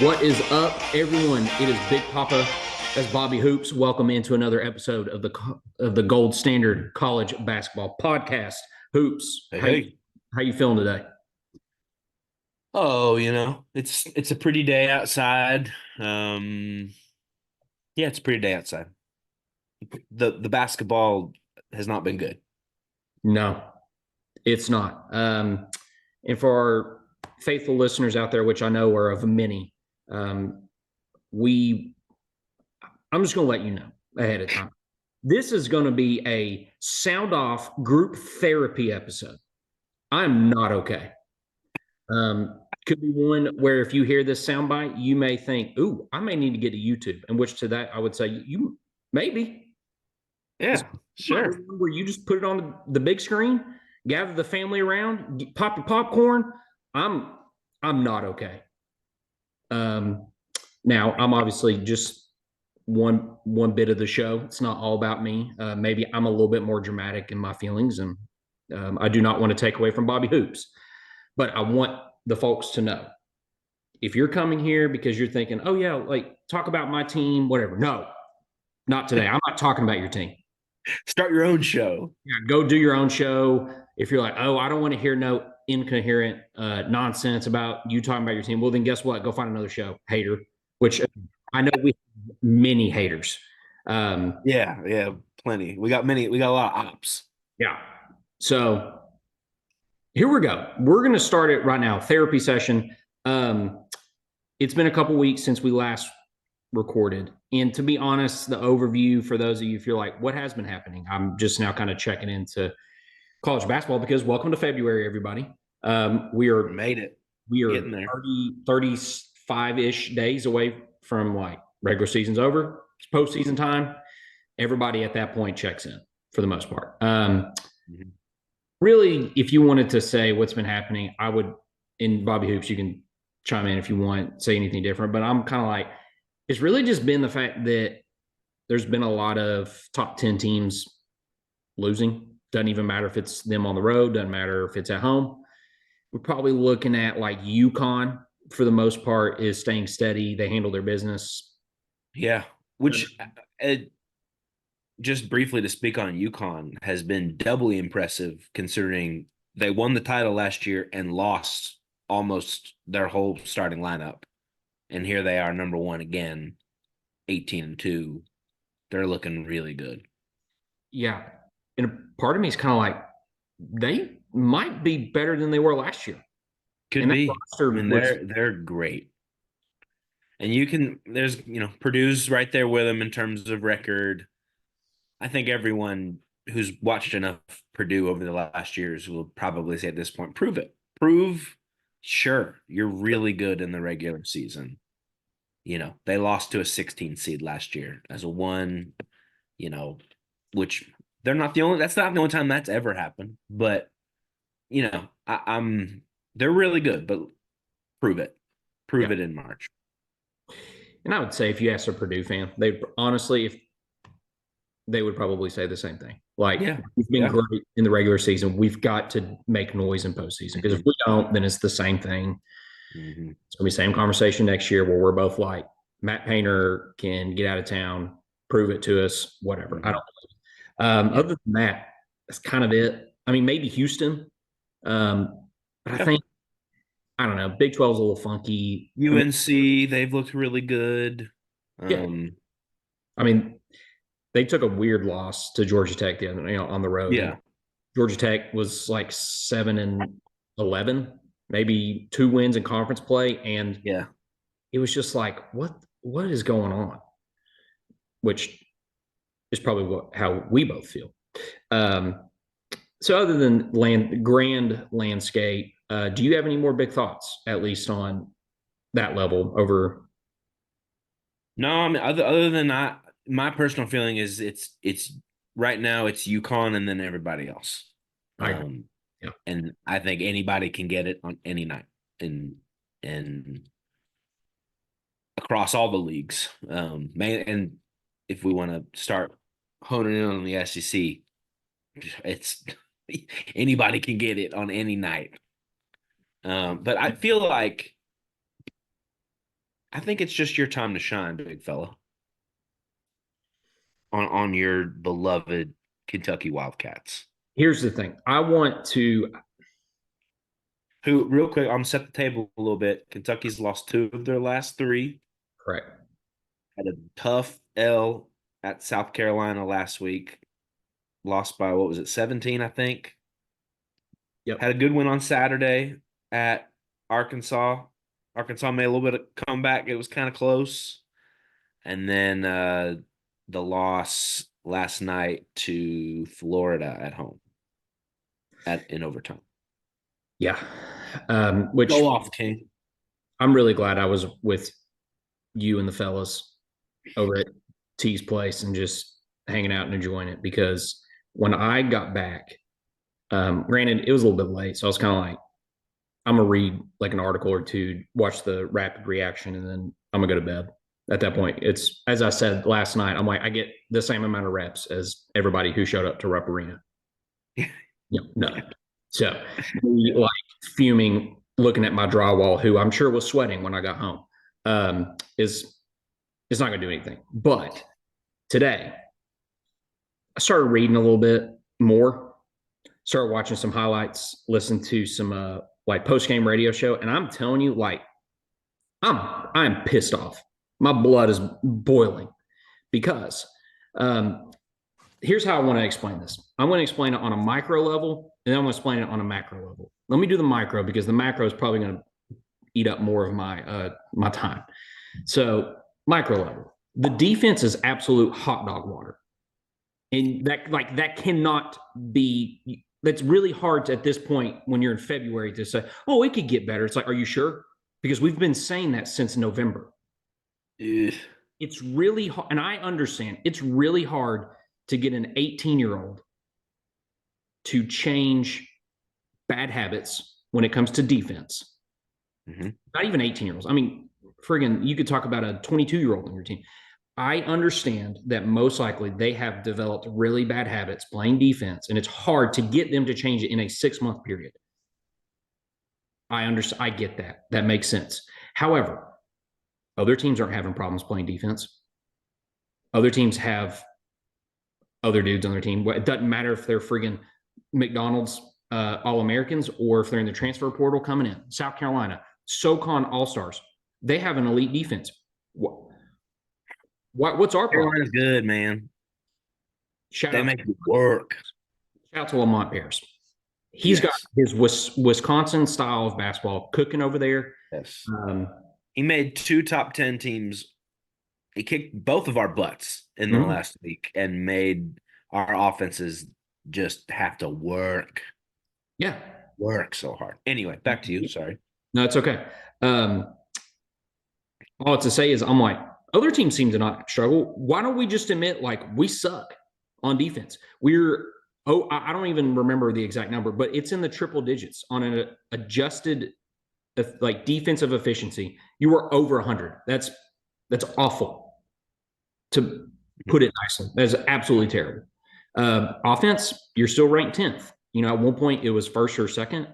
What is up, everyone? It is Big Papa. That's Bobby Hoops. Welcome into another episode of the Gold Standard College Basketball Podcast. Hoops, Hey, hey. how you feeling today? Oh, it's a pretty day outside. Yeah, it's a pretty day outside. The basketball has not been good. No, it's not. And for our faithful listeners out there, which I know are of many, um, we I'm just going to let you know ahead of time. This is going to be a sound off group therapy episode. I'm not okay. Could be one where if you hear this soundbite, you may think, "Ooh, I may need to get to YouTube." In which to that, I would say, "You maybe." This Yeah, might be sure. one where you just put it on the big screen, gather the family around, pop your popcorn. I'm I'm not okay. Um, Now I'm obviously just one bit of the show. It's not all about me. Maybe I'm a little bit more dramatic in my feelings, and I do not want to take away from Bobby Hoops, but I want the folks to know if you're coming here because you're thinking, oh yeah, like talk about my team, whatever. No, not today. I'm not talking about your team. Start your own show. Yeah, go do your own show. If you're like, oh, I don't want to hear no incoherent nonsense about you talking about your team, well then guess what? Go find another show, hater. Which I know we have many haters. Yeah, plenty. We got a lot of ops. Yeah. So here we go. We're going to start it right now. Therapy session. Um, it's been a couple weeks since we last recorded. And to be honest, the overview for those of you, if you're like, what has been happening? I'm just now kind of checking into college basketball because welcome to February, everybody. We are Made it. we are Getting there. 35-ish days away from like regular season's over. It's postseason time. Everybody at that point checks in for the most part. Mhm. Really, if you wanted to say what's been happening, I would, in Bobby Hoops, you can chime in if you want, say anything different. But I'm kind of like, it's really just been the fact that there's been a lot of top 10 teams losing. Doesn't even matter if it's them on the road, doesn't matter if it's at home. We're probably looking at like UConn for the most part is staying steady. They handle their business. Yeah, which just briefly to speak on UConn has been doubly impressive considering they won the title last year and lost almost their whole starting lineup. And here they are, number one again, 18-2. They're looking really good. Yeah. And a part of me is kind of like, they might be better than they were last year. Could And that be. I roster mean, was, they're great. And there's, Purdue's right there with them in terms of record. I think everyone who's watched enough Purdue over the last years will probably say at this point, prove it. Prove, sure, you're really good in the regular season. They lost to a 16 seed last year as a one, you know, which that's not the only time that's ever happened. But, they're really good, but prove it. yeah. Prove it in March. And I would say if you ask a Purdue fan, they honestly, if they would probably say the same thing. Like Yeah. we've been Yeah. great in the regular season. We've got to make noise in postseason because if we don't, then it's the same thing. Mm-hmm. It's gonna be the same conversation next year where we're both like, Matt Painter can get out of town, prove it to us, whatever. I Mm-hmm. don't. Yeah. Other than that, that's kind of it. I mean, maybe Houston, but I Yeah. think I don't know. Big 12 is a little funky. I mean, UNC, they've looked really good. yeah. Um, I mean, they took a weird loss to Georgia Tech the other, on the road, and yeah. Georgia Tech was like 7-11, maybe 2 wins in conference play, and Yeah. it was just like, what is going on? Which is probably how we both feel. Um, so, other than grand landscape, do you have any more big thoughts, at least on that level over? No, I mean other than that, my personal feeling is it's right now it's UConn and then everybody else. I agree. Um, Yeah, and I think anybody can get it on any night and across all the leagues. And if we want to start honing in on the SEC, it's anybody can get it on any night. But I feel like I think it's just your time to shine, big fella. On your beloved Kentucky Wildcats. Here's the thing. I want to. Who, real quick, I'm gonna set the table a little bit. Kentucky's lost 2 of their last 3. Correct. Had a tough L at South Carolina last week. Lost by, what was it, 17, I think. Yep. Had a good win on Saturday at Arkansas. Arkansas made a little bit of comeback. It was kind of close. And then the loss last night to Florida at home in overtime. Yeah. Which Go off, King. I'm really glad I was with you and the fellas over at T's place and just hanging out and enjoying it, because when I got back, granted, it was a little bit late. So I was kind of like, I'm going to read like an article or two, watch the rapid reaction, and then I'm going to go to bed. At that point, it's, as I said last night, I'm like, I get the same amount of reps as everybody who showed up to Rupp Arena. No. So like fuming, looking at my drywall, who I'm sure was sweating when I got home, is it's not going to do anything. But today, I started reading a little bit more, started watching some highlights, listened to some like post-game radio show, and I'm telling you, like, I'm pissed off. My blood is boiling because here's how I want to explain this. I'm going to explain it on a micro level, and then I'm going to explain it on a macro level. Let me do the micro, because the macro is probably going to eat up more of my my time. So micro level, the defense is absolute hot dog water, and that cannot be. That's really hard to, at this point when you're in February, to say, oh, it could get better. It's like, are you sure? Because we've been saying that since November. Ugh. It's really hard, and I understand it's really hard to get an 18-year-old to change bad habits when it comes to defense. Mm-hmm. Not even 18-year-olds. I mean, friggin', you could talk about a 22-year-old on your team. I understand that most likely they have developed really bad habits playing defense, and it's hard to get them to change it in a 6-month period. I understand. I get that. That makes sense. However, other teams aren't having problems playing defense. Other teams have other dudes on their team. It doesn't matter if they're friggin' McDonald's All-Americans or if they're in the transfer portal coming in. South Carolina, SoCon All-Stars. They have an elite defense. What's our problem? Carolina's good, man. They make it work. Shout out to Lamont Paris. He's got his Wisconsin style of basketball cooking over there. Yes. He made 2 top 10 teams. He kicked both of our butts in the last week and made our offenses just have to work. Yeah. Work so hard. Anyway, back to you. Sorry. No, it's okay. All to say is, I'm like, other teams seem to not struggle. Why don't we just admit, like, we suck on defense? I don't even remember the exact number, but it's in the triple digits on an adjusted, like, defensive efficiency. You were over 100. That's awful, to put it nicely. That's absolutely terrible. Offense, you're still ranked 10th. You know, at one point it was first or second.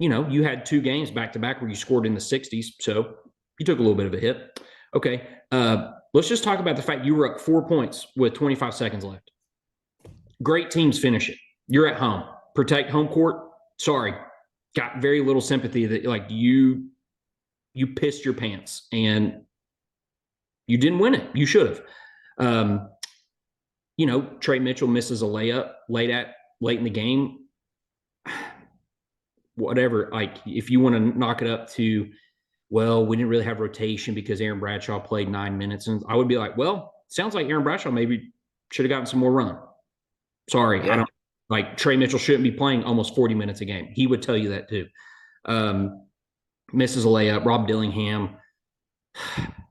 You know, you had 2 games back to back where you scored in the 60s, so you took a little bit of a hit. Okay, let's just talk about the fact you were up 4 points with 25 seconds left. Great teams finish it. You're at home. Protect home court. Sorry, got very little sympathy that, like, you pissed your pants and you didn't win it. You should have. You know, Trey Mitchell misses a layup late in the game. Whatever. Like, if you want to knock it up to, well, we didn't really have rotation because Aaron Bradshaw played 9 minutes, and I would be like, well, sounds like Aaron Bradshaw maybe should have gotten some more run. Sorry, I don't like Trey Mitchell shouldn't be playing almost 40 minutes a game. He would tell you that too. Misses a layup. Rob Dillingham,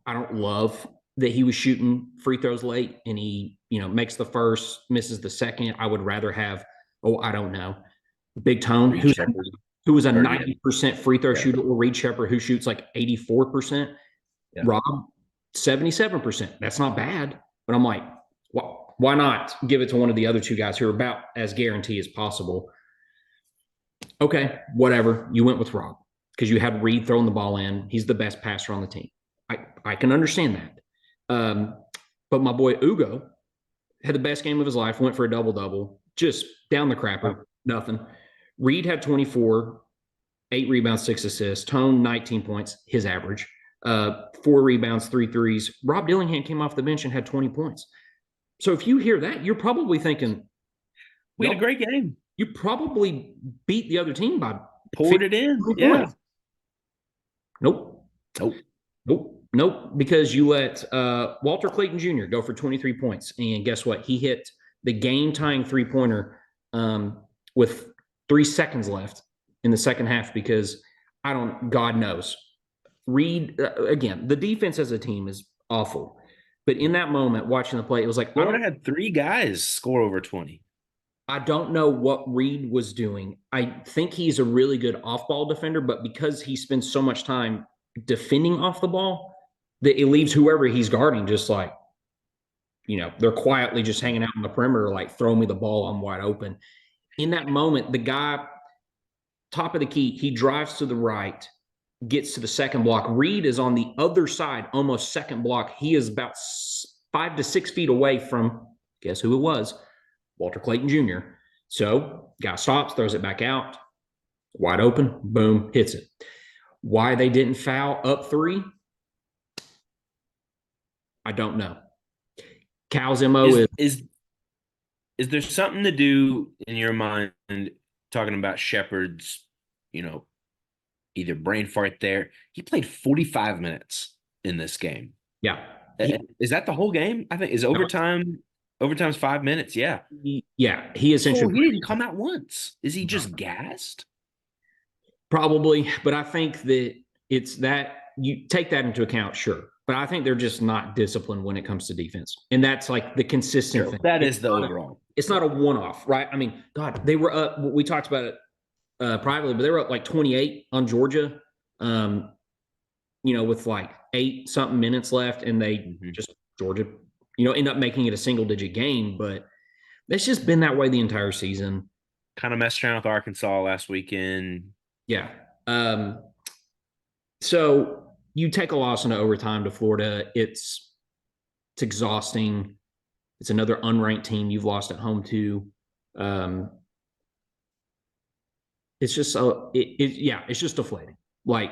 I don't love that he was shooting free throws late, and he, you know, makes the first, misses the second. I would rather have, I don't know, Big Tone, who was a 90% free throw shooter, or Reed Shepherd, who shoots like 84%. Yeah. Rob, 77%. That's not bad. But I'm like, why not give it to one of the other 2 guys who are about as guaranteed as possible? Okay, whatever. You went with Rob. because you had Reed throwing the ball in. He's the best passer on the team. I can understand that. But my boy Ugo had the best game of his life, went for a double-double, just down the crapper, nothing. Reed had 24, 8 rebounds, 6 assists. Tone, 19 points, his average. 4 rebounds, 3 threes. Rob Dillingham came off the bench and had 20 points. So if you hear that, you're probably thinking, we had a great game. You probably beat the other team by poured it in. Yeah. Points. Nope. Because you let Walter Clayton Jr. go for 23 points. And guess what? He hit the game-tying three-pointer with 3 seconds left in the second half because God knows. Reed, again, the defense as a team is awful. But in that moment, watching the play, it was like Florida had 3 guys score over 20. I don't know what Reed was doing. I think he's a really good off-ball defender, but because he spends so much time defending off the ball, that it leaves whoever he's guarding just like, they're quietly just hanging out on the perimeter, like, throw me the ball, I'm wide open. In that moment, the guy, top of the key, he drives to the right, gets to the second block. Reed is on the other side, almost second block. He is about 5 to 6 feet away from, guess who it was? Walter Clayton Jr. So, guy stops, throws it back out, wide open, boom, hits it. Why they didn't foul up 3, I don't know. Cal's MO is there something to do in your mind talking about Shepard's, either brain fart there? He played 45 minutes in this game. Yeah. Is that the whole game? I think is overtime. Overtime's 5 minutes. Yeah. Yeah. He essentially he didn't come out once. Is he just gassed? Probably, but I think that it's that you take that into account, sure. But I think they're just not disciplined when it comes to defense. And that's like the consistent thing. That is the overall. It's not a one-off, right? I mean, God, they were up. We talked about it privately, but they were up like 28 on Georgia, with like 8-something minutes left. And they Georgia, end up making it a single-digit game. But it's just been that way the entire season. Kind of messed around with Arkansas last weekend. Yeah. So you take a loss into overtime to Florida. It's exhausting. It's another unranked team you've lost at home to. It's just it's just deflating. Like,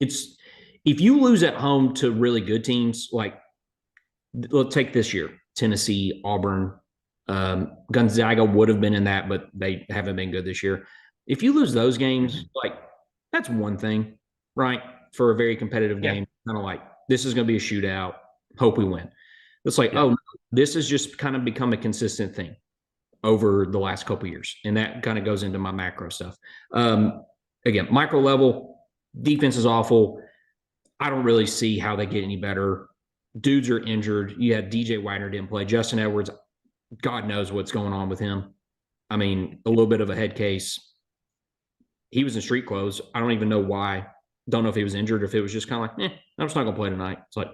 it's if you lose at home to really good teams, like let's take this year, Tennessee, Auburn, Gonzaga would have been in that, but they haven't been good this year. If you lose those games, like that's one thing, right? For a very competitive game, kind of like this is going to be a shootout. Hope we win. It's like, oh, this has just kind of become a consistent thing over the last couple of years, and that kind of goes into my macro stuff. Again, micro level, defense is awful. I don't really see how they get any better. Dudes are injured. You had DJ Wagner didn't play. Justin Edwards, God knows what's going on with him. I mean, a little bit of a head case. He was in street clothes. I don't even know why. Don't know if he was injured or if it was just kind of like, I'm just not going to play tonight. It's like,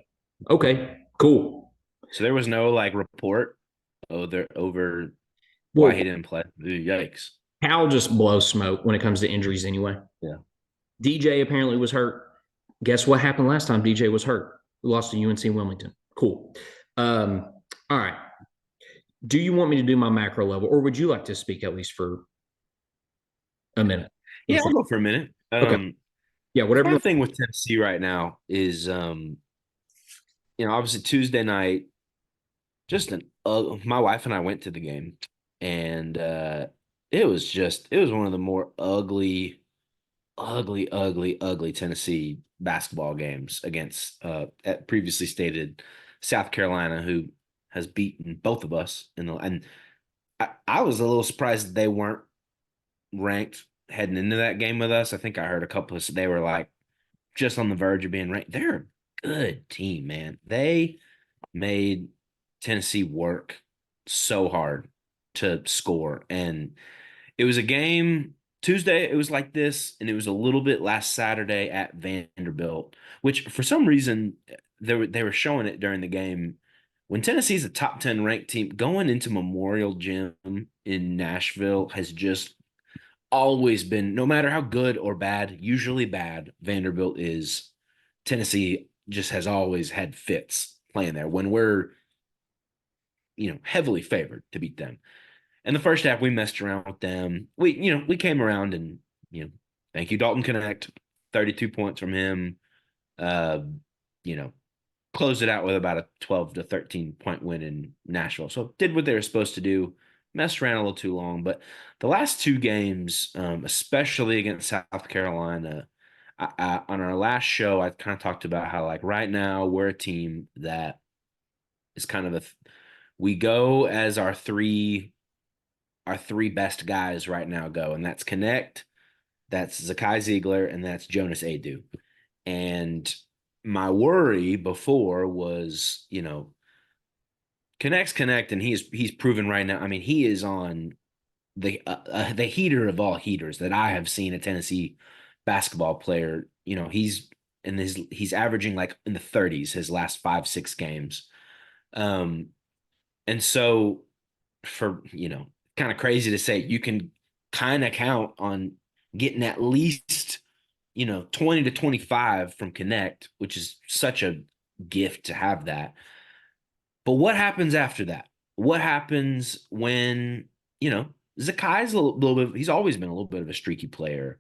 okay, cool. So there was no like report over why he didn't play. Yikes. Cal just blows smoke when it comes to injuries anyway. Yeah. DJ apparently was hurt. Guess what happened last time DJ was hurt? We lost to UNC Wilmington. Cool. All right. Do you want me to do my macro level, or would you like to speak at least for a minute? Yeah, I'll go for a minute. Okay. Yeah, whatever. The thing with Tennessee right now is, obviously Tuesday night, my wife and I went to the game, and it was one of the more ugly Tennessee basketball games against previously stated South Carolina, who has beaten both of us. And I was a little surprised that they weren't ranked heading into that game with us. I think I heard a couple of, they were like just on the verge of being ranked. They're a good team, man. They made Tennessee work so hard to score. And it was a game Tuesday, it was like this, and it was a little bit last Saturday at Vanderbilt, which for some reason they were showing it during the game. When Tennessee's a top 10 ranked team, going into Memorial Gym in Nashville has just always been, no matter how good or bad, usually bad, Vanderbilt is. Tennessee just has always had fits playing there when we're, heavily favored to beat them. In the first half, we messed around with them. We came around and, thank you, Dalton Connect, 32 points from him. Uh, you know, closed it out with about a 12 to 13 point win in Nashville. So did what they were supposed to do, messed around a little too long. But the last two games, especially against South Carolina, on our last show, I kind of talked about how, like, right now we're a team that is kind of we go as our three best guys right now go, and that's Connect, that's Zakai Ziegler, and that's Jonas Adu. And my worry before was, Connect, and he's proven right now. I mean, he is on the heater of all heaters that I have seen a Tennessee basketball player. He's averaging like in the 30s his last 5-6 games. And so for, kind of crazy to say, you can kind of count on getting at least, 20 to 25 from Connect, which is such a gift to have that. But what happens after that? What happens when, Zakai's a little bit, he's always been a little bit of a streaky player.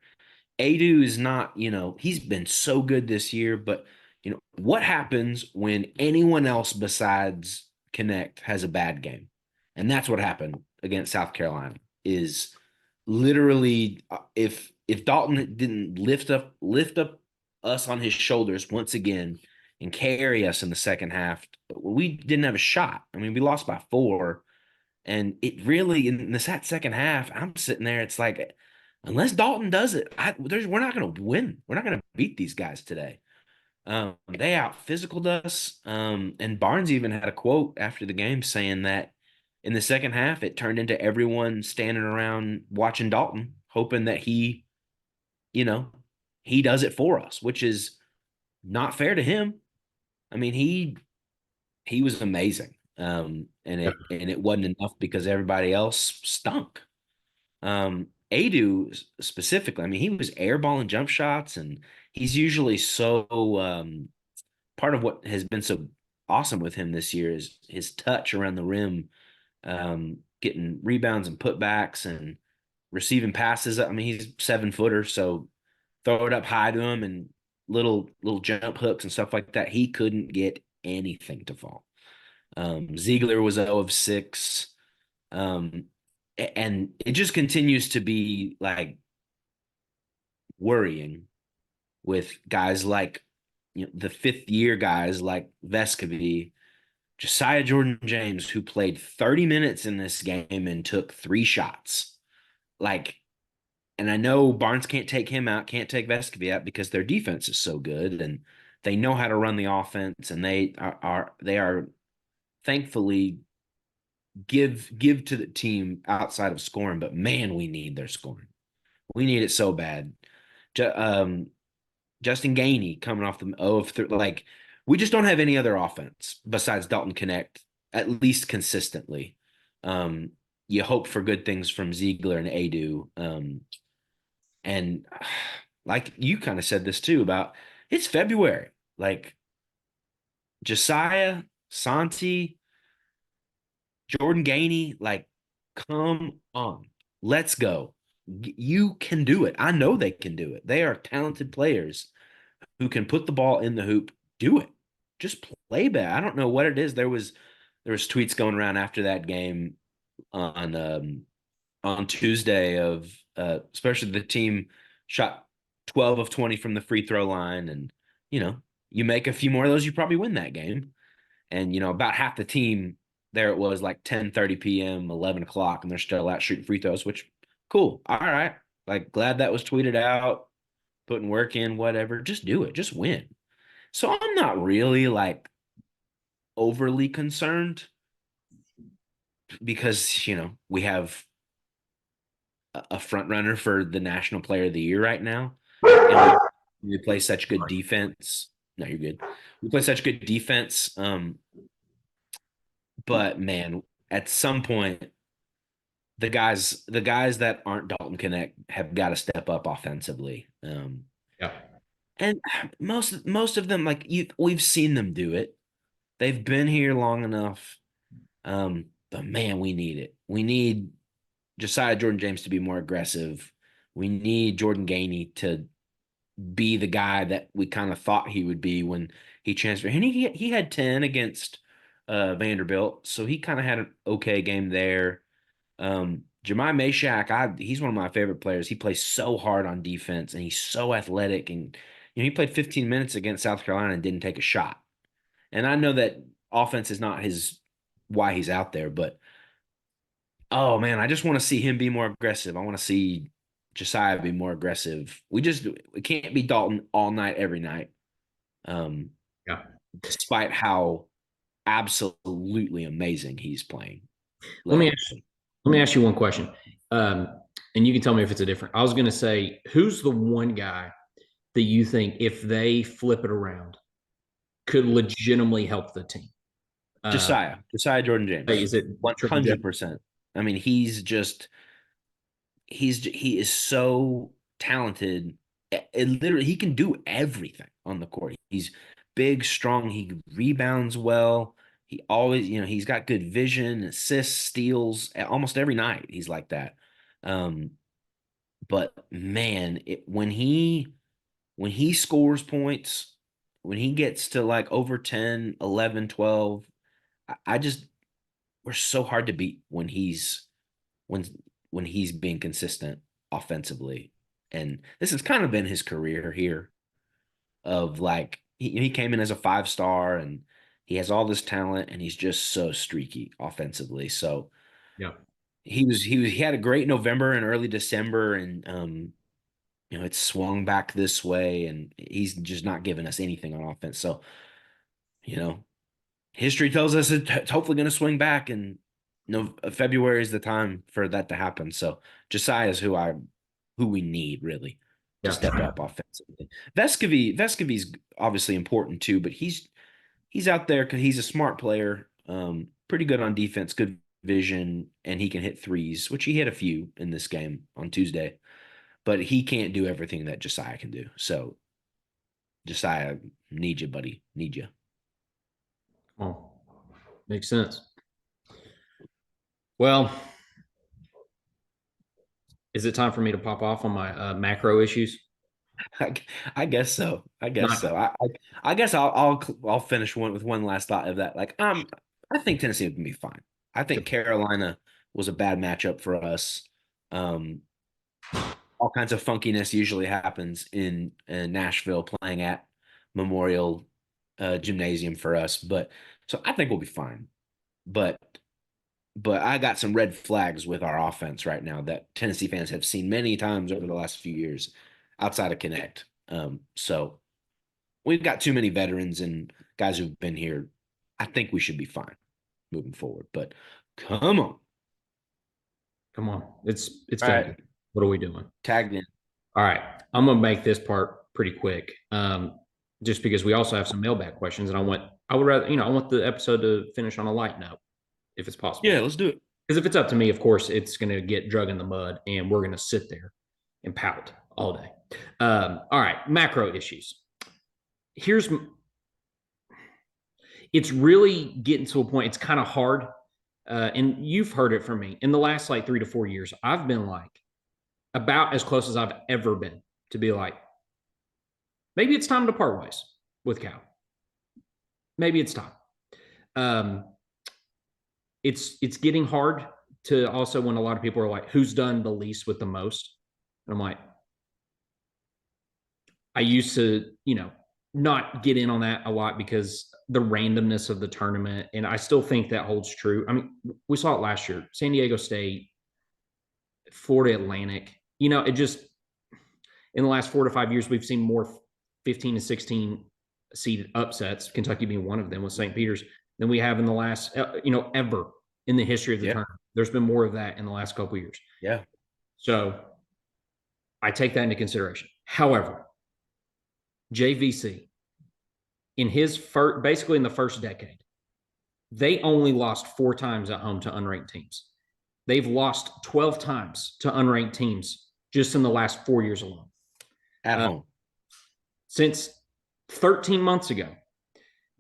Adu is not, he's been so good this year, but, what happens when anyone else besides Connect has a bad game? And that's what happened against South Carolina. Is literally, if Dalton didn't lift up us on his shoulders once again and carry us in the second half, we didn't have a shot. I mean, we lost by 4. And it really, in the second half, I'm sitting there. It's like, unless Dalton does it, we're not going to win. We're not going to beat these guys today. They out physicaled us. And Barnes even had a quote after the game saying that in the second half, it turned into everyone standing around watching Dalton, hoping that he does it for us, which is not fair to him. I mean, he was amazing. And it wasn't enough because everybody else stunk. Adu specifically, I mean, he was airballing jump shots, and he's usually so part of what has been so awesome with him this year is his touch around the rim, getting rebounds and putbacks and receiving passes. I mean, he's 7-footer, so throw it up high to him and little jump hooks and stuff like that. He couldn't get anything to fall. Ziegler was 0 of 6. And it just continues to be like worrying with guys like, the 5th-year guys like Vescovi, Josiah Jordan-James, who played 30 minutes in this game and took 3 shots. Like, and I know Barnes can't take him out, can't take Vescovi out because their defense is so good and they know how to run the offense, and they are thankfully give to the team outside of scoring, but man, we need their scoring. We need it so bad. Justin Gainey coming off the 0 of 3, like, we just don't have any other offense besides Dalton Connect, at least consistently. You hope for good things from Ziegler and Adu. And like you kind of said this too about, it's February. Like, Josiah, Santi, Jordan Gainey, like, come on, let's go. You can do it. I know they can do it. They are talented players who can put the ball in the hoop. Do it. Just play bad. I don't know what it is. There was tweets going around after that game on Tuesday of especially the team shot 12 of 20 from the free throw line, and you make a few more of those, you probably win that game. And about half the team there, it was like 10:30 p.m., 11 o'clock, and they're still out shooting free throws, which cool. All right. Like, glad that was tweeted out, putting work in, whatever. Just do it. Just win. So I'm not really like overly concerned because, we have a front runner for the National Player of the Year right now. And we play such good defense. No, you're good. We play such good defense. But man, at some point, the guys that aren't Dalton Connect have got to step up offensively. Yeah. And most of them, like we've seen them do it. They've been here long enough. But man, we need it. We need Josiah Jordan James to be more aggressive. We need Jordan Gainey to be the guy that we kind of thought he would be when he transferred. And he had 10 against Vanderbilt, so he kind of had an okay game there. Jemai Mashak, he's one of my favorite players. He plays so hard on defense and he's so athletic. And he played 15 minutes against South Carolina and didn't take a shot. And I know that offense is not why he's out there, but oh man, I just want to see him be more aggressive. I want to see Josiah be more aggressive. We can't be Dalton all night, every night. Yeah. Despite how absolutely amazing he's playing. Let me ask you one question. And you can tell me if it's a different. I was going to say, who's the one guy that you think, if they flip it around, could legitimately help the team? Josiah Jordan James. Is it 100%? I mean, he is so talented. Literally, he can do everything on the court. He's big, strong. He rebounds well. He always, he's got good vision, assists, steals. Almost every night, he's like that. But man, when he scores points, when he gets to like over 10, 11, 12, we're so hard to beat when he's being consistent offensively. And this has kind of been his career here of like, he came in as a 5-star and he has all this talent and he's just so streaky offensively. So yeah, he had a great November and early December, and it's swung back this way and he's just not giving us anything on offense. So, history tells us it's hopefully going to swing back, and February is the time for that to happen. So Josiah is who we need really to step up offensively. Vescovy's obviously important too, but he's out there because he's a smart player, pretty good on defense, good vision, and he can hit threes, which he hit a few in this game on Tuesday. But he can't do everything that Josiah can do. So Josiah, need you, buddy. Need you. Oh, makes sense. Well, is it time for me to pop off on my macro issues? I guess so. I guess I'll finish with one last thought of that. Like, I think Tennessee would be fine. I think Carolina was a bad matchup for us. All kinds of funkiness usually happens in Nashville playing at Memorial Gymnasium for us, but so I think we'll be fine. But I got some red flags with our offense right now that Tennessee fans have seen many times over the last few years outside of Connect. So we've got too many veterans and guys who've been here. I think we should be fine moving forward. But come on. It's all right. What are we doing? Tagged in. All right. I'm going to make this part pretty quick. Just because we also have some mailbag questions, and I want the episode to finish on a light note, if it's possible. Yeah, let's do it. Because if it's up to me, of course, it's going to get drug in the mud, and we're going to sit there and pout all day. All right, macro issues. It's really getting to a point. It's kind of hard, and you've heard it from me in the last like 3 to 4 years. I've been like about as close as I've ever been to be like, maybe it's time to part ways with Cal. Maybe it's time. It's getting hard to also, when a lot of people are like, who's done the least with the most? And I'm like, I used to, not get in on that a lot because the randomness of the tournament. And I still think that holds true. I mean, we saw it last year, San Diego State, Florida Atlantic, it just, in the last 4 to 5 years, we've seen more 15 to 16 seeded upsets, Kentucky being one of them with St. Peter's, than we have in the last, ever in the history of the tournament. There's been more of that in the last couple of years. Yeah. So I take that into consideration. However, JVC, basically in the first decade, they only lost 4 times at home to unranked teams. They've lost 12 times to unranked teams just in the last 4 years alone. At home. Since 13 months ago,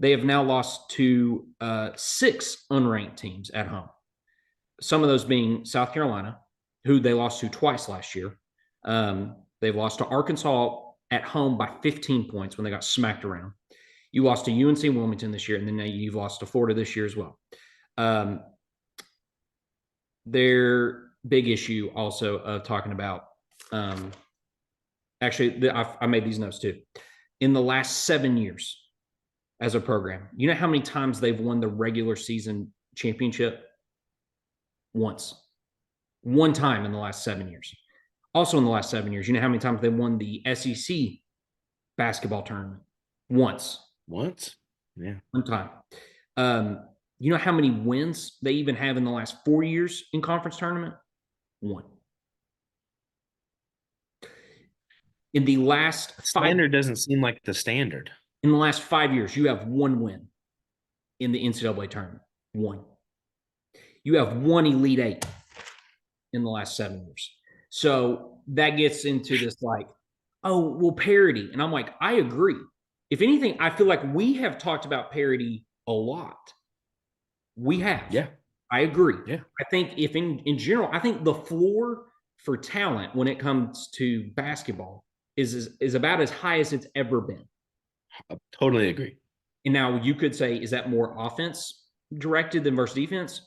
they have now lost to 6 unranked teams at home. Some of those being South Carolina, who they lost to twice last year. They've lost to Arkansas at home by 15 points when they got smacked around. You lost to UNC Wilmington this year, and then you've lost to Florida this year as well. Their big issue also of talking about, actually, I made these notes too. In the last 7 years as a program, you know how many times they've won the regular season championship? Once. One time in the last 7 years. Also in the last 7 years, you know how many times they won the SEC basketball tournament? Once. Yeah. One time. You know how many wins they even have in the last 4 years in conference tournament? One. In the last standard doesn't seem like the standard. In the last 5 years, you have one win in the NCAA tournament. One. You have one Elite Eight in the last 7 years. So that gets into this like, oh, well, parity. And I'm like, I agree. If anything, I feel like we have talked about parity a lot. We have. Yeah. I agree. Yeah. I think if in general, I think the floor for talent when it comes to basketball is about as high as it's ever been. I totally agree. And now you could say, is that more offense directed than versus defense?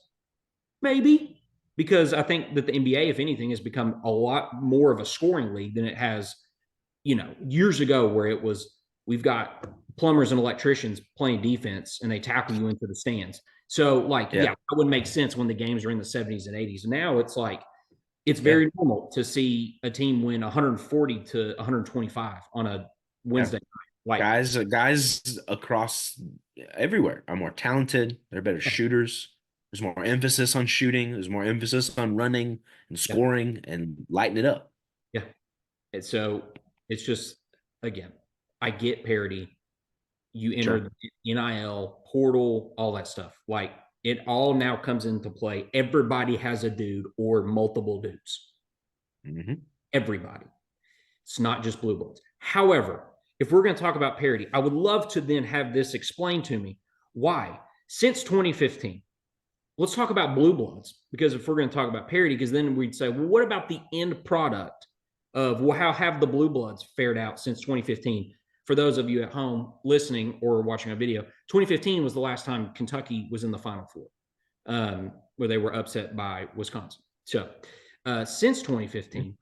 Maybe, because I think that the NBA, if anything, has become a lot more of a scoring league than it has, years ago, where it was, we've got plumbers and electricians playing defense and they tackle you into the stands. So that would make sense when the games are in the 70s and 80s. Now it's like, it's very normal to see a team win 140 to 125 on a Wednesday night. Like guys across everywhere are more talented. They're better shooters. There's more emphasis on shooting. There's more emphasis on running and scoring and lighting it up. Yeah. And so it's just, again, I get parity. You enter the NIL portal, all that stuff. Like, it all now comes into play. Everybody has a dude or multiple dudes. Mm-hmm. Everybody. It's not just blue bloods. However, if we're going to talk about parity, I would love to then have this explained to me. Why? Since 2015, let's talk about blue bloods, because if we're going to talk about parity, because then we'd say, well, what about the end product of, well, how have the blue bloods fared out since 2015? For those of you at home listening or watching a video, 2015 was the last time Kentucky was in the Final Four, where they were upset by Wisconsin. So since 2015,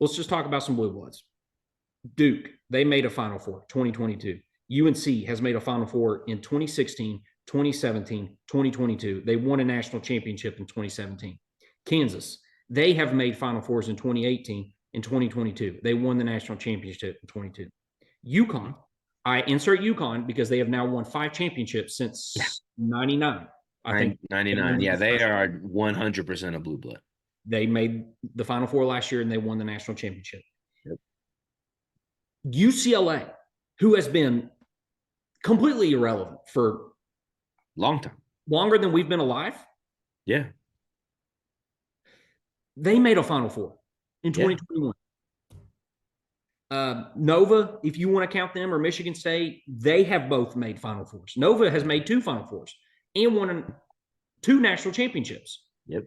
let's just talk about some blue bloods. Duke, they made a Final Four, 2022. UNC has made a Final Four in 2016, 2017, 2022. They won a national championship in 2017. Kansas, they have made Final Fours in 2018 and 2022. They won the national championship in 22. UConn, I insert UConn because they have now won 5 championships since 99. I think 99. Yeah, they are 100% a blue blood. They made the Final Four last year and they won the national championship. UCLA, who has been completely irrelevant for long time, longer than we've been alive. Yeah. They made a Final Four in 2021. Nova, if you want to count them, or Michigan State, they have both made Final Fours. Nova has made 2 Final Fours and won 2 national championships. Yep.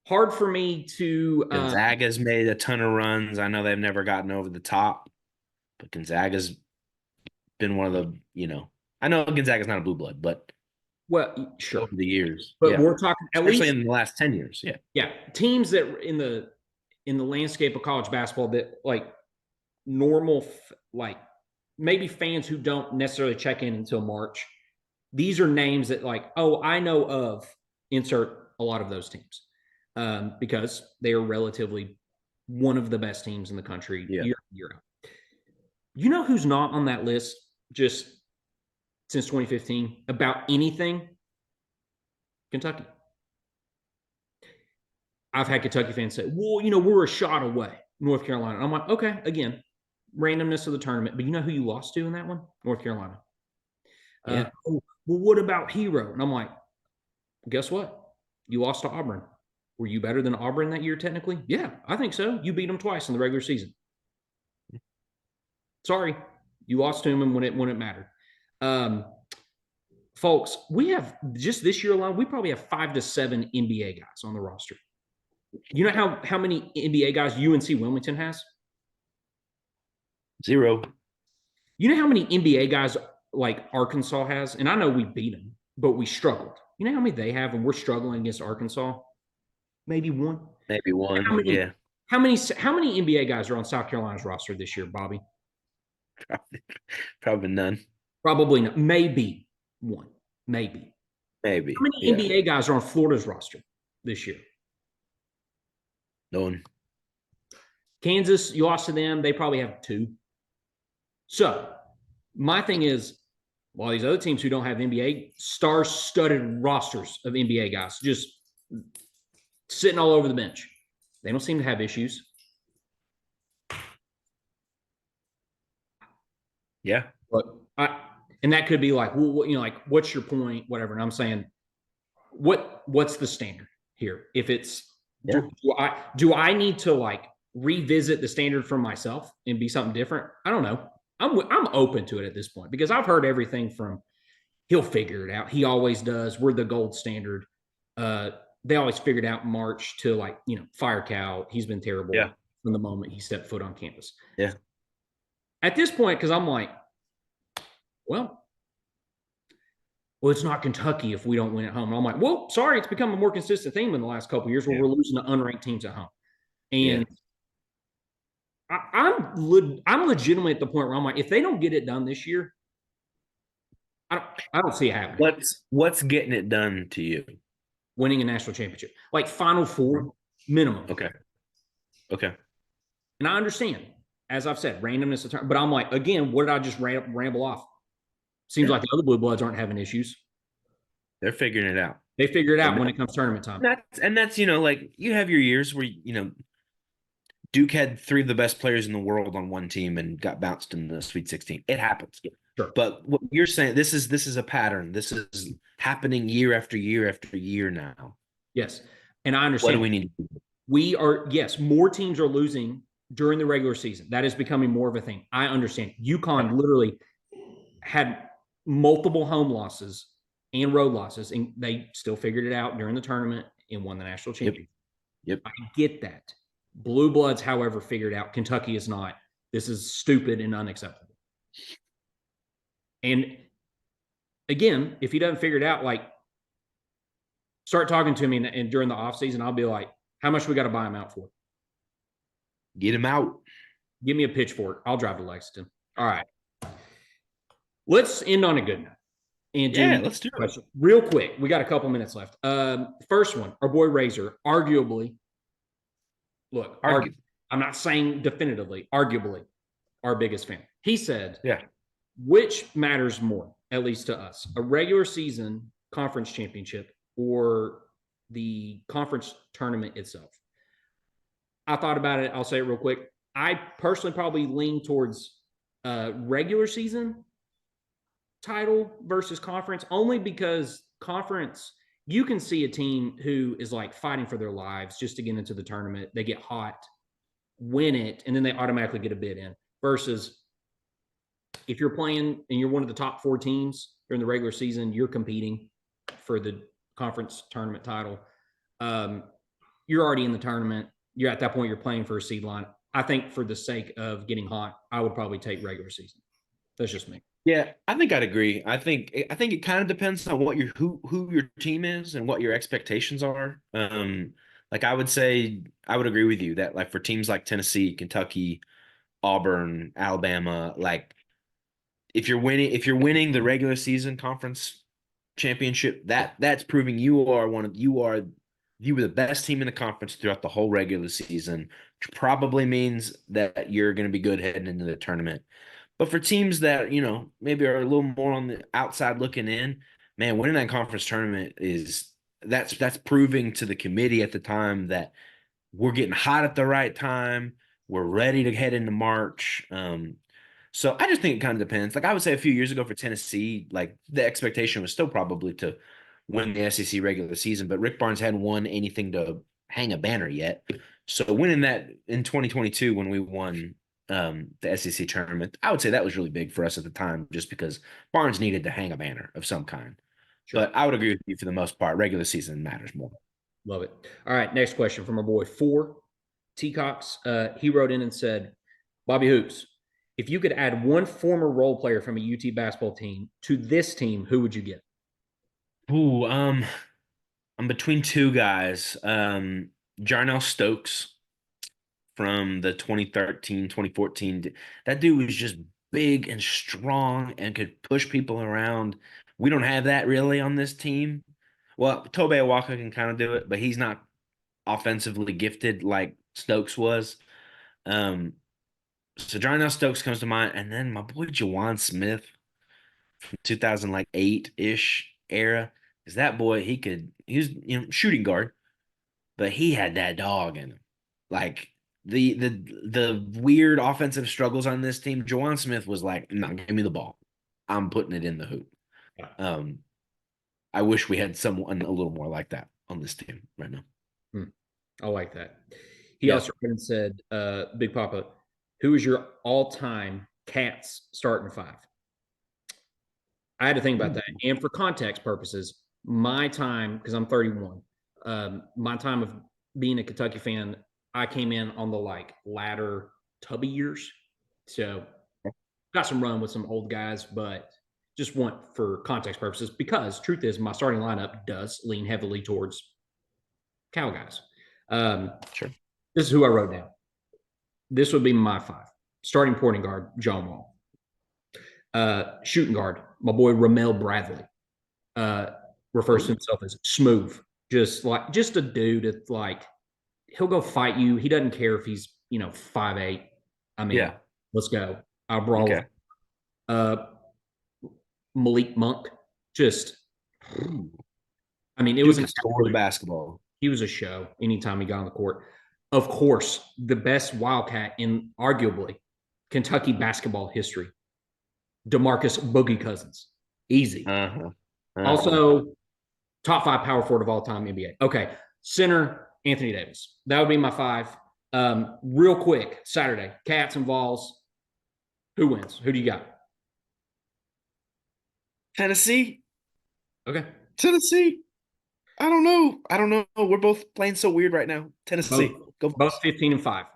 Hard for me to. Gonzaga's made a ton of runs. I know they've never gotten over the top, but Gonzaga's been one of the, I know Gonzaga's not a blue blood, but sure, over the years. But we're talking at especially least in the last 10 years. Yeah. Yeah. Teams that in the landscape of college basketball that like normal, like maybe fans who don't necessarily check in until March. These are names that like, oh, I know of, insert a lot of those teams. Because they are relatively one of the best teams in the country year in, year out. You know who's not on that list just since 2015 about anything? Kentucky. I've had Kentucky fans say, well, we're a shot away, North Carolina. I'm like, okay, again, randomness of the tournament. But you know who you lost to in that one? North Carolina. Well, what about Hero? And I'm like, guess what? You lost to Auburn. Were you better than Auburn that year technically? Yeah, I think so. You beat them twice in the regular season. Sorry, you lost to them when it mattered. Folks, we have just this year alone, we probably have 5 to 7 NBA guys on the roster. You know how many NBA guys UNC Wilmington has? 0. You know how many NBA guys like Arkansas has? And I know we beat them, but we struggled. You know how many they have, and we're struggling against Arkansas? Maybe one. Maybe one. How many, yeah. How many NBA guys are on South Carolina's roster this year, Bobby? Probably none. Probably not. Maybe one. Maybe. How many NBA guys are on Florida's roster this year? None. Kansas, you lost to them. They probably have 2. So my thing is, while these other teams who don't have NBA star-studded rosters of NBA guys just sitting all over the bench, they don't seem to have issues. Yeah. But and that could be like, well, you know, like, what's your point? Whatever. And I'm saying, what's the standard here? If it's, do I need to like revisit the standard for myself and be something different? I don't know. I'm open to it at this point because I've heard everything from he'll figure it out. He always does. We're the gold standard. They always figured out in March to like, you know, fire Cal. He's been terrible from the moment he stepped foot on campus. Yeah. At this point, because I'm like, well, it's not Kentucky if we don't win at home. And I'm like, well, sorry, it's become a more consistent theme in the last couple of years where we're losing to unranked teams at home. And I'm legitimately at the point where I'm like, if they don't get it done this year, I don't see it happening. What's getting it done to you? Winning a national championship, like Final Four minimum. Okay. And I understand, as I've said, randomness, but I'm like, again, what did I just ramble off? Seems like the other Blue Bloods aren't having issues. They're figuring it out. They figure it out when it comes tournament time. That's, you know, like you have your years where, you know, Duke had 3 of the best players in the world on one team and got bounced in the Sweet 16. It happens. Yeah, sure. But what you're saying, this is a pattern. This is happening year after year after year now. Yes. And I understand. What do we need to do? We are, yes, more teams are losing during the regular season. That is becoming more of a thing. I understand. UConn literally had multiple home losses and road losses, and they still figured it out during the tournament and won the national championship. Yep. I get that. Blue Bloods, however, figured out. Kentucky is not. This is stupid and unacceptable. And again, if he doesn't figure it out, like, start talking to me and during the offseason, I'll be like, how much we got to buy him out for? Get him out. Give me a pitchfork. I'll drive to Lexington. All right. Let's end on a good note. And let's do it. Real quick. We got a couple minutes left. First one, our boy Razor, arguably, look, I'm not saying definitively, arguably, our biggest fan. He said, which matters more, at least to us, a regular season conference championship or the conference tournament itself? I thought about it. I'll say it real quick. I personally probably lean towards regular season title versus conference, only because conference, you can see a team who is like fighting for their lives just to get into the tournament. They get hot, win it, and then they automatically get a bid in. Versus if you're playing and you're one of the top 4 teams during the regular season, you're competing for the conference tournament title. You're already in the tournament. You're at that point, you're playing for a seed line. I think for the sake of getting hot, I would probably take regular season. That's just me. Yeah, I think I'd agree. I think it kind of depends on what who your team is and what your expectations are. Like I would say, I would agree with you that like for teams like Tennessee, Kentucky, Auburn, Alabama, like if you're winning the regular season conference championship, that's proving you were the best team in the conference throughout the whole regular season, which probably means that you're going to be good heading into the tournament. But for teams that, you know, maybe are a little more on the outside looking in, man, winning that conference tournament that's proving to the committee at the time that we're getting hot at the right time. We're ready to head into March. So I just think it kind of depends. Like I would say a few years ago for Tennessee, like the expectation was still probably to win the SEC regular season, but Rick Barnes hadn't won anything to hang a banner yet. So winning that in 2022 when we won the SEC tournament, I would say that was really big for us at the time, just because Barnes needed to hang a banner of some kind. Sure. But I would agree with you for the most part. Regular season matters more. Love it. All right, next question from our boy 4 Cox. He wrote in and said, Bobby Hoops, if you could add one former role player from a UT basketball team to this team, who would you get? Ooh, I'm between two guys. Jarnell Stokes from the 2013, 2014. That dude was just big and strong and could push people around. We don't have that really on this team. Well, Tobe Awaka can kind of do it, but he's not offensively gifted like Stokes was. So Jarnell Stokes comes to mind, and then my boy Jawan Smith from 2008-ish era. Is that boy, he was shooting guard, but he had that dog in him. Like the weird offensive struggles on this team, Jawan Smith was like, "No, give me the ball. I'm putting it in the hoop." I wish we had someone a little more like that on this team right now. I like that. He also said, Big Papa, who is your all-time Cats starting five? I had to think about that. And for context purposes, my time, because I'm 31, my time of being a Kentucky fan, I came in on the latter Tubby years. So got some run with some old guys, but just want for context purposes, because truth is my starting lineup does lean heavily towards Cal guys. Sure. This is who I wrote down. This would be my five. Starting point guard, John Wall. Shooting guard, my boy Ramel Bradley. Refers to himself as smooth. Just a dude that's he'll go fight you. He doesn't care if he's 5'8". I mean, let's go. I'll brawl. Okay. Malik Monk, it was an score the basketball. He was a show anytime he got on the court. Of course, the best Wildcat in arguably Kentucky basketball history, DeMarcus Boogie Cousins. Easy. Also, top 5 power forward of all time NBA. Okay, center, Anthony Davis. That would be my 5. Real quick, Saturday, Cats and Vawlz. Who wins? Who do you got? Tennessee. Okay. Tennessee. I don't know. We're both playing so weird right now. Tennessee. Both 15-5.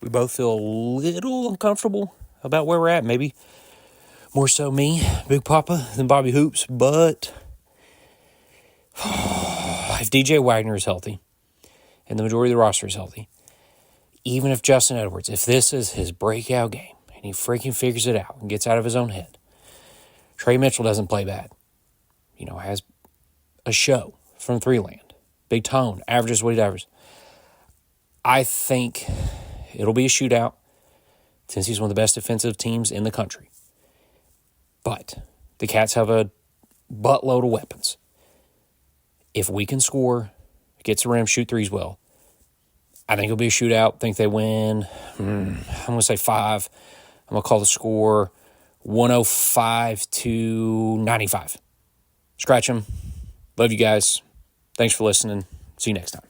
We both feel a little uncomfortable about where we're at. Maybe more so me, Big Papa, than Bobby Hoops. But if DJ Wagner is healthy and the majority of the roster is healthy, even if Justin Edwards, if this is his breakout game and he freaking figures it out and gets out of his own head, Trey Mitchell doesn't play bad. Has a show from 3-land. Big tone, averages what he averages. I think it'll be a shootout since he's one of the best defensive teams in the country. But the Cats have a buttload of weapons. If we can score, get to the rim, shoot threes well, I think it'll be a shootout. I think they win. I'm going to say 5. I'm going to call the score 105-95. Scratch them. Love you guys. Thanks for listening. See you next time.